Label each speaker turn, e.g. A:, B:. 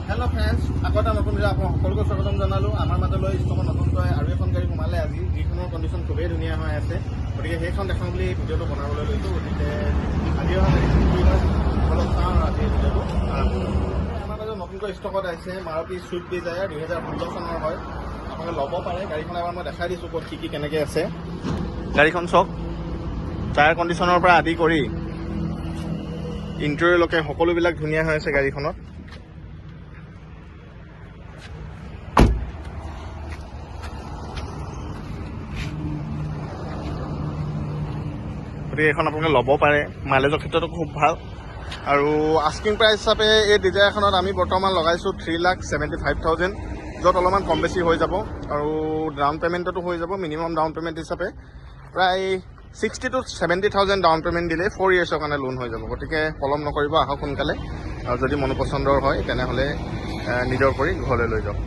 A: Hello' friends, আগতে নতুন যে আপোনাক সকলোকে স্বাগতম জনালোঁ। আমাৰ মাজলৈ ষ্টকত নতুনকৈ আৰু এখন গাড়ী সোমালে আজি, যিখনৰ কণ্ডিশ্যন খুবেই ধুনীয়া হৈ আছে। গতিকে সেইখন দেখাওঁ বুলি ভিডিঅ'টো বনাবলৈ লৈছোঁ। গতিকে আজি কি হয় অলপ চাওঁ আৰু আজি ভিডিঅ'টো আৰম্ভ কৰোঁ। আমাৰ মাজত নতুনকৈ ষ্টকত আহিছে মাৰুতি ছুইফ্ট ডিজায়াৰ 2016 চনৰ হয়। আপোনালোকে ল'ব পাৰে। গাড়ীখন এবাৰ মই দেখাই দিছোঁ ক'ত কি কেনেকৈ আছে। গাড়ীখন চাওক, টায়াৰ কণ্ডিশ্যনৰ পৰা আদি কৰি ইণ্টেৰিয়ৰলৈকে সকলোবিলাক ধুনীয়া হৈ আছে গাড়ীখনত। গতিকে এইখন আপোনালোকে ল'ব পাৰে। মাইলেজৰ ক্ষেত্ৰতো খুব ভাল। আৰু আস্কিং প্ৰাইচ হিচাপে এই ডিজায়াৰখনত আমি বৰ্তমান লগাইছোঁ 3,75,000, য'ত অলপমান কম বেছি হৈ যাব। আৰু ডাউন পে'মেণ্টতো হৈ যাব। মিনিমাম ডাউন পে'মেণ্ট হিচাপে প্ৰায় 60,000 to 70,000 ডাউন পে'মেণ্ট দিলে 4 yearsৰ কাৰণে লোন হৈ যাব। গতিকে পলম নকৰিব, আহক সোনকালে। আৰু যদি মনোপচন্দৰ হয় তেনেহ'লে নিজৰ কৰি ঘৰলৈ লৈ যাওক।